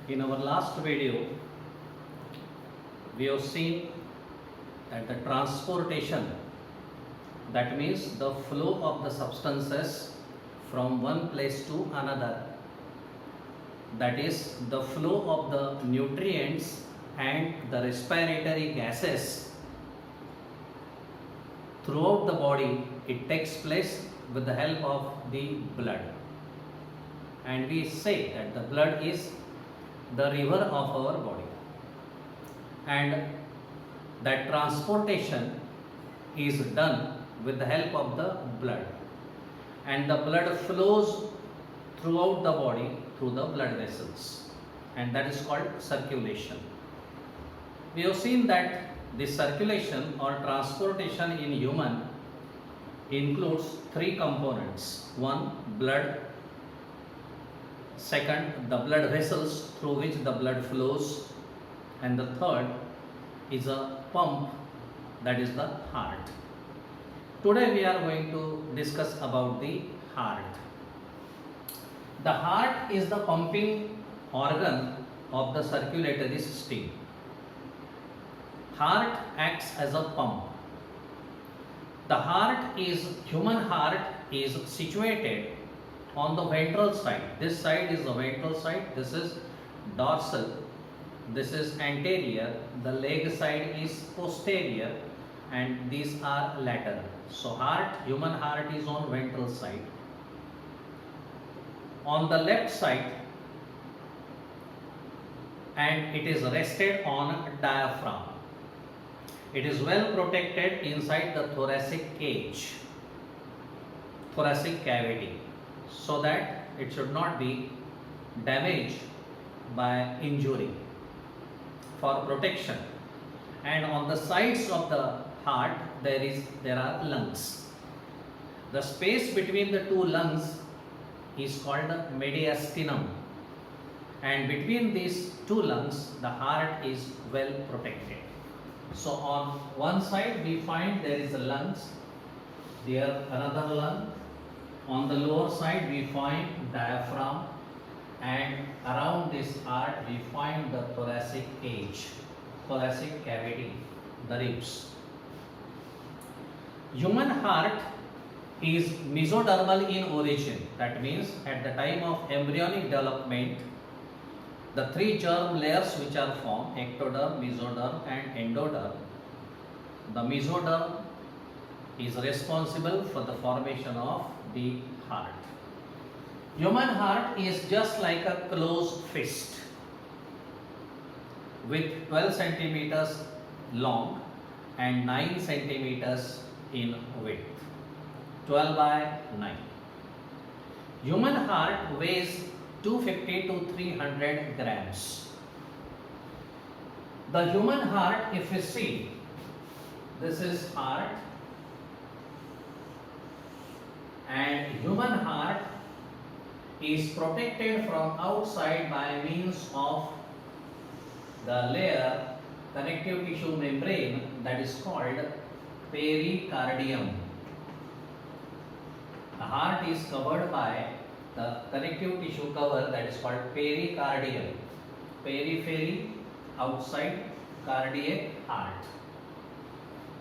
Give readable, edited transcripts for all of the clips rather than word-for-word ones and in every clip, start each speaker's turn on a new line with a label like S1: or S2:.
S1: In our last video, we have seen that the transportation, that means the flow of the substances from one place to another, that is the flow of the nutrients and the respiratory gases throughout the body, it takes place with the help of the blood. And we say that the blood is the river of our body, and that transportation is done with the help of the blood, and the blood flows throughout the body through the blood vessels, and that is called circulation. We have seen that the circulation or transportation in human includes three components. One, blood. Second, the blood vessels through which the blood flows. And the third is a pump, that is the heart. Today we are going to discuss about the heart. The heart is the pumping organ of the circulatory system. Heart acts as a pump. Human heart is situated on the ventral side. This side is the ventral side, this is dorsal, this is anterior, the leg side is posterior, and these are lateral. So human heart is on ventral side. On the left side, and it is rested on diaphragm. It is well protected inside the thoracic cavity, so that it should not be damaged by injury, for protection. And on the sides of the heart there are lungs. The space between the two lungs is called mediastinum, and between these two lungs the heart is well protected. So on one side we find there is a lungs, there another lung. On the lower side we find diaphragm, and around this heart we find the thoracic cavity, the ribs. Human heart is mesodermal in origin. That means at the time of embryonic development, the three germ layers which are formed, ectoderm, mesoderm and endoderm. The mesoderm is responsible for the formation of the heart. Human heart is just like a closed fist with 12 centimeters long and 9 centimeters in width. 12 by 9. Human heart weighs 250 to 300 grams. The human heart, if you see, this is heart, and human heart is protected from outside by means of the layer, connective tissue membrane, that is called pericardium. The heart is covered by the connective tissue cover, that is called pericardium. Periphery, outside, cardiac, heart.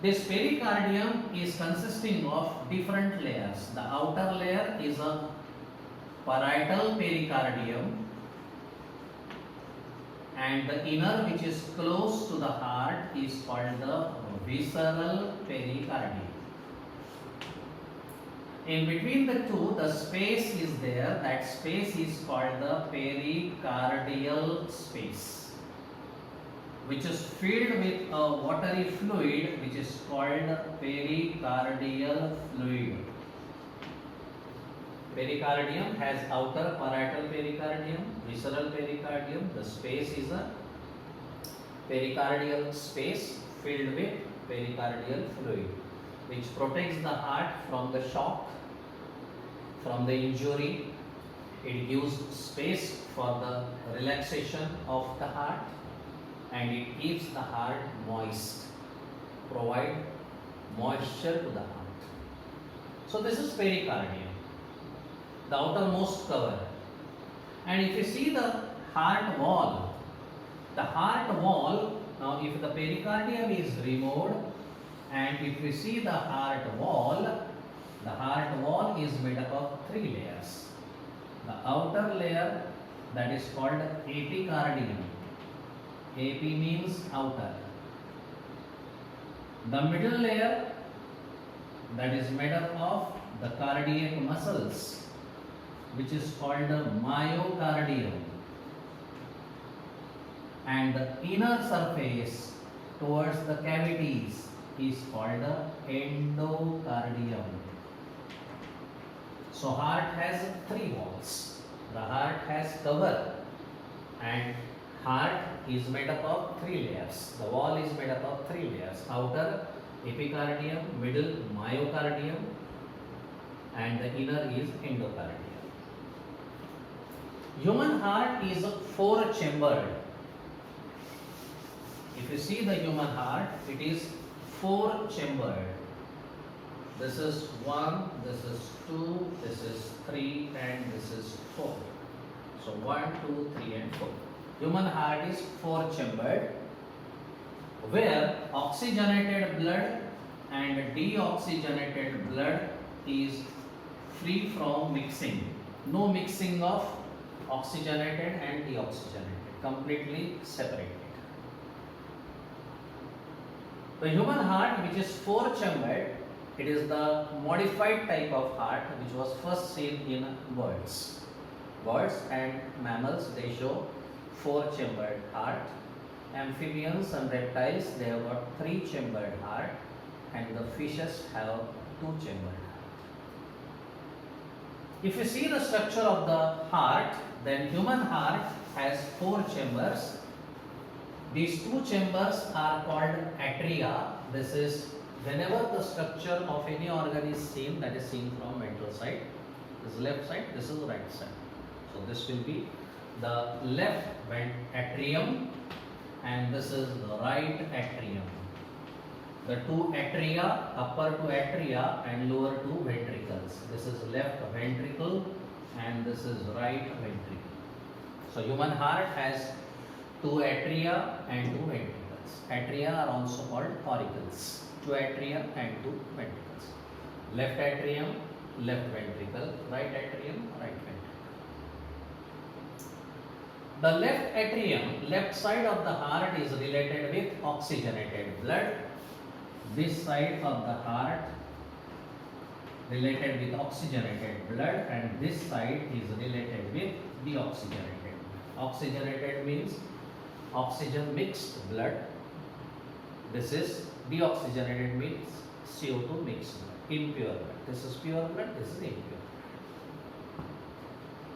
S1: This pericardium is consisting of different layers. The outer layer is a parietal pericardium, and the inner, which is close to the heart, is called the visceral pericardium. In between the two, the space is there. That space is called the pericardial space, which is filled with a watery fluid which is called pericardial fluid. Pericardium has outer parietal pericardium, visceral pericardium. The space is a pericardial space filled with pericardial fluid, which protects the heart from the shock, from the injury. It gives space for the relaxation of the heart, and it keeps the heart moist, provide moisture to the heart. So this is pericardium, the outermost cover. And if you see the heart wall. The heart wall, now if the pericardium is removed and if we see the heart wall is made up of three layers. The outer layer, that is called epicardium. AP means outer. The middle layer, that is made up of the cardiac muscles, which is called the myocardium. And the inner surface towards the cavities is called the endocardium. So heart has three walls. The heart has cover, and heart is made up of three layers. The wall is made up of three layers. Outer epicardium, middle myocardium, and the inner is endocardium. Human heart is four-chambered. If you see the human heart, it is four-chambered. This is 1, this is 2, this is 3, and this is 4. So 1, 2, 3, and 4. Human heart is four-chambered, where oxygenated blood and deoxygenated blood is free from mixing. No mixing of oxygenated and deoxygenated, completely separated. The human heart, which is four-chambered, it is the modified type of heart which was first seen in birds. Birds and mammals, they show four-chambered heart. Amphibians and reptiles, they have got three-chambered heart, and the fishes have two-chambered heart. If you see the structure of the heart, then human heart has four chambers. These two chambers are called atria. This is whenever the structure of any organ is seen, that is seen from ventral side. This is left side, this is right side. So this will be the left atrium, and this is the right atrium. The two atria, upper two atria and lower two ventricles. This is left ventricle and this is right ventricle. So human heart has two atria and two ventricles. Atria are also called auricles. Two atria and two ventricles. Left atrium, left ventricle. Right atrium, right ventricle. The left atrium, left side of the heart is related with oxygenated blood. This side of the heart related with oxygenated blood, and this side is related with deoxygenated. Oxygenated means oxygen mixed blood. This is deoxygenated means CO2 mixed blood, impure blood. This is pure blood, this is impure.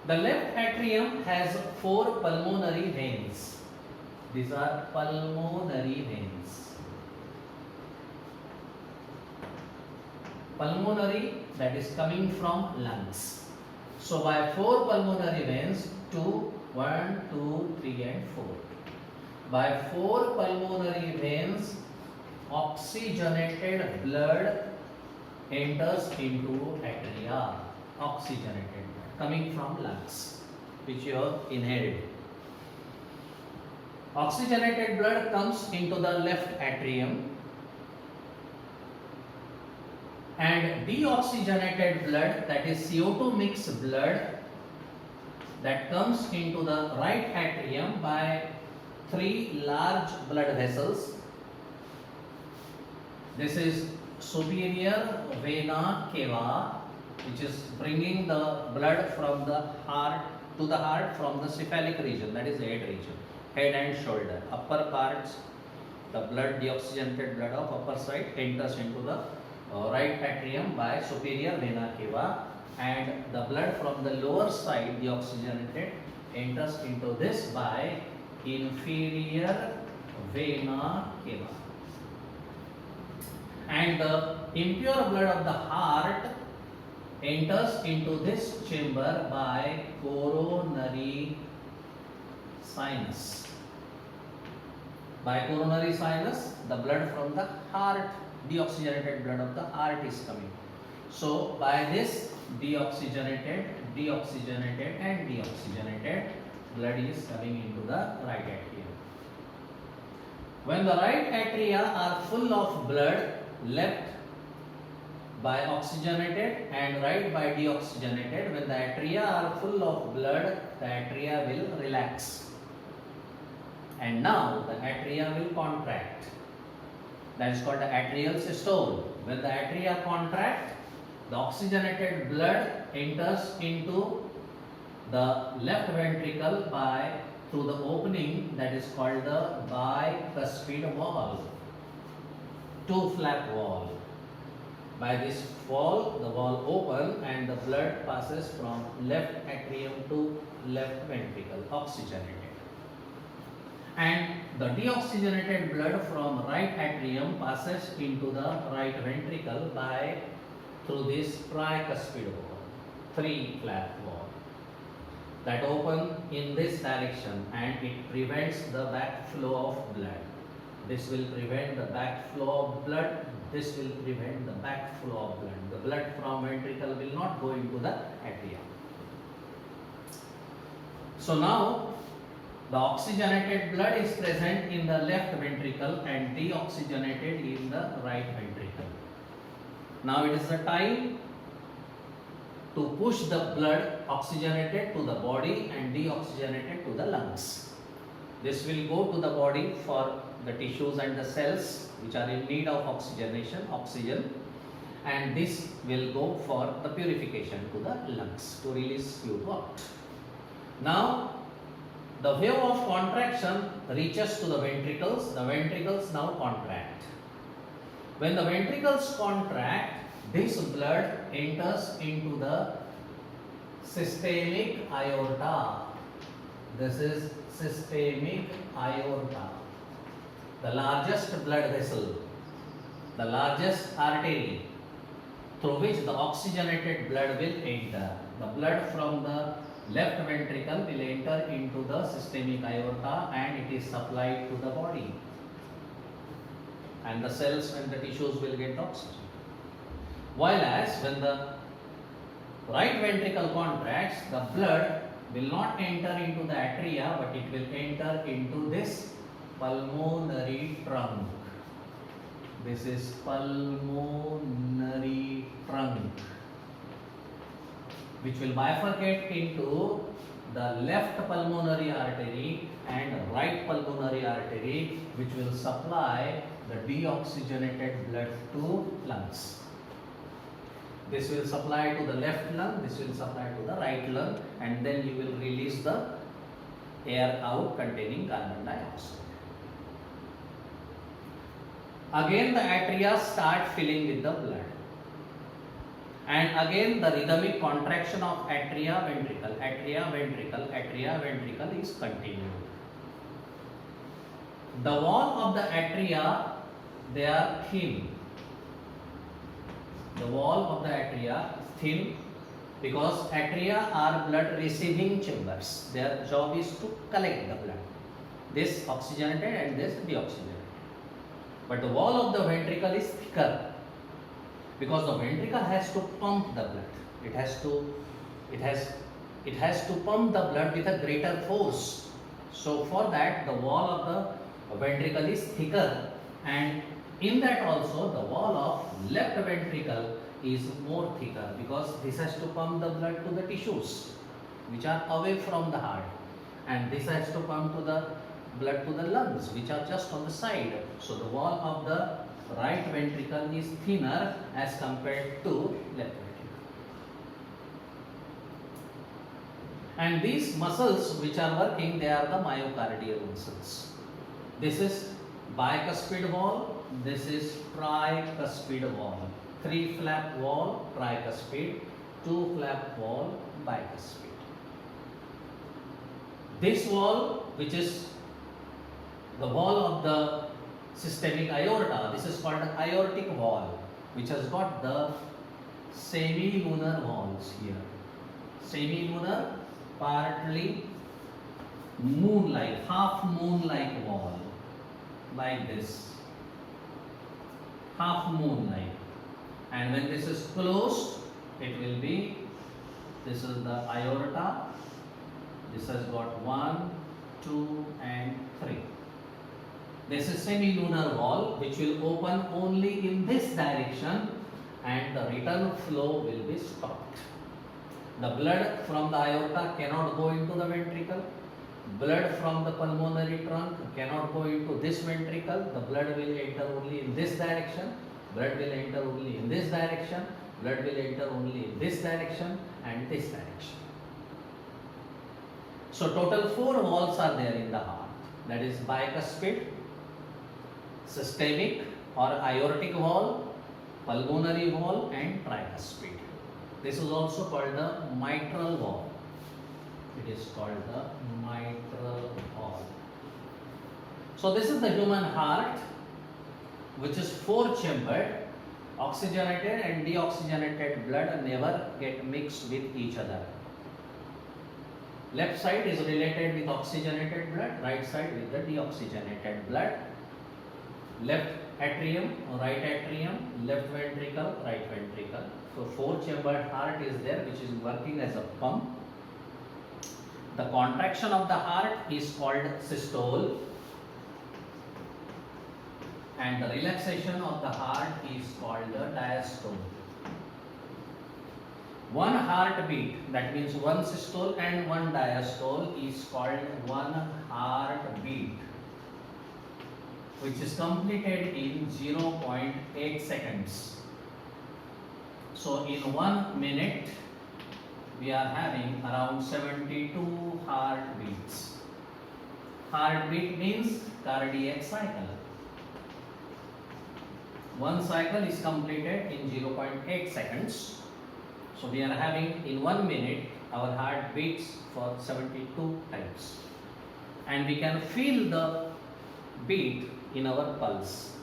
S1: The left atrium has four pulmonary veins. These are pulmonary veins. Pulmonary, that is coming from lungs. So by four pulmonary veins, 2, 1, 2, 3 and 4. By four pulmonary veins, oxygenated blood enters into atria. Oxygenated blood coming from lungs, which you have inhaled. Oxygenated blood comes into the left atrium, and deoxygenated blood, that is CO2 mixed blood, that comes into the right atrium by three large blood vessels. This is superior vena cava, which is bringing the blood from the heart to the heart from the cephalic region, that is the head region, head and shoulder. Upper parts, the blood, deoxygenated blood of upper side enters into the right atrium by superior vena cava, and the blood from the lower side, deoxygenated, enters into this by inferior vena cava. And the impure blood of the heart enters into this chamber by coronary sinus. By coronary sinus, the blood from the heart, deoxygenated blood of the heart is coming. So by this deoxygenated, deoxygenated and deoxygenated, blood is coming into the right atrium. When the right atria are full of blood, left by oxygenated and right by deoxygenated, when the atria are full of blood, the atria will relax. And now the atria will contract. That is called the atrial systole. When the atria contract, the oxygenated blood enters into the left ventricle through the opening that is called the bicuspid valve, two-flap valve. By this valve, the valve open and the blood passes from left atrium to left ventricle, oxygenated. And the deoxygenated blood from right atrium passes into the right ventricle through this tricuspid valve, three-flap valve that open in this direction, and it prevents the backflow of blood. This will prevent the backflow of blood. This will prevent the backflow of blood. The blood from ventricle will not go into the atria. So now the oxygenated blood is present in the left ventricle and deoxygenated in the right ventricle. Now it is the time to push the blood oxygenated to the body and deoxygenated to the lungs. This will go to the body for the tissues and the cells which are in need of oxygen, and this will go for the purification to the lungs to release CO2 out. Now the wave of contraction reaches to the ventricles now contract. When the ventricles contract, this blood enters into the systemic aorta. This is systemic aorta, the largest blood vessel, the largest artery through which the oxygenated blood will enter. The blood from the left ventricle will enter into the systemic aorta and it is supplied to the body. And the cells and the tissues will get oxygen. Whereas when the right ventricle contracts, the blood will not enter into the atria, but it will enter into this pulmonary trunk. This is pulmonary trunk, which will bifurcate into the left pulmonary artery and right pulmonary artery, which will supply the deoxygenated blood to lungs. This will supply to the left lung, this will supply to the right lung, and then you will release the air out containing carbon dioxide. Again the atria start filling with the blood. And again the rhythmic contraction of atria ventricle is continued. The wall of the atria, they are thin. The wall of the atria is thin because atria are blood receiving chambers. Their job is to collect the blood. This oxygenated and this deoxygenated. But the wall of the ventricle is thicker because the ventricle has to pump the blood. It has to pump the blood with a greater force. So for that the wall of the ventricle is thicker, and in that also the wall of left ventricle is more thicker because this has to pump the blood to the tissues which are away from the heart, and this has to pump to the blood to the lungs which are just on the side. So the wall of the right ventricle is thinner as compared to left ventricle. And these muscles which are working, they are the myocardial muscles. This is bicuspid valve, this is tricuspid valve. Three-flap valve, tricuspid, two-flap valve, bicuspid. This valve, which is the wall of the systemic aorta, this is called the aortic valve, which has got the semilunar valves here. Semilunar, partly moon-like, half moon-like valve, like this, half moon-like. And when this is closed, it will be, this is the aorta, This has got 1, 2 and 3. This is semilunar wall which will open only in this direction and the return flow will be stopped. The blood from the aorta cannot go into the ventricle. Blood from the pulmonary trunk cannot go into this ventricle. The blood will enter only in this direction. Blood will enter only in this direction. Blood will enter only in this direction and this direction. So total 4 walls are there in the heart. That is bicuspid, systemic or aortic wall, pulmonary wall and tricuspid. This is also called the mitral wall. It is called the mitral wall. So this is the human heart, which is 4-chambered. Oxygenated and deoxygenated blood never get mixed with each other. Left side is related with oxygenated blood, right side with the deoxygenated blood. Left atrium, right atrium, left ventricle, right ventricle. So 4-chambered heart is there, which is working as a pump. The contraction of the heart is called systole and the relaxation of the heart is called the diastole. One heartbeat, that means one systole and one diastole, is called one heartbeat, which is completed in 0.8 seconds. So in 1 minute, we are having around 72 heartbeats. Heartbeat means cardiac cycle. One cycle is completed in 0.8 seconds. So we are having in 1 minute our heart beats for 72 times. And we can feel the beat in our pulse.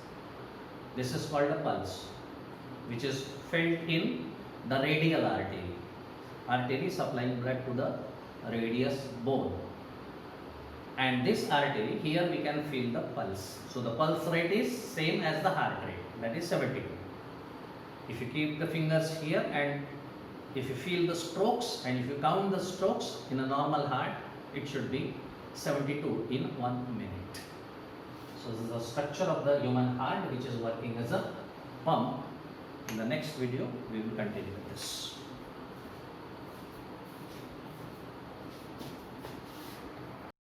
S1: This is called a pulse, which is felt in the radial artery. Artery supplying blood to the radius bone. And this artery, here we can feel the pulse. So the pulse rate is same as the heart rate, that is 72. If you keep the fingers here and if you feel the strokes and if you count the strokes in a normal heart, it should be 72 in 1 minute. So this is the structure of the human heart, which is working as a pump. In the next video, we will continue with this.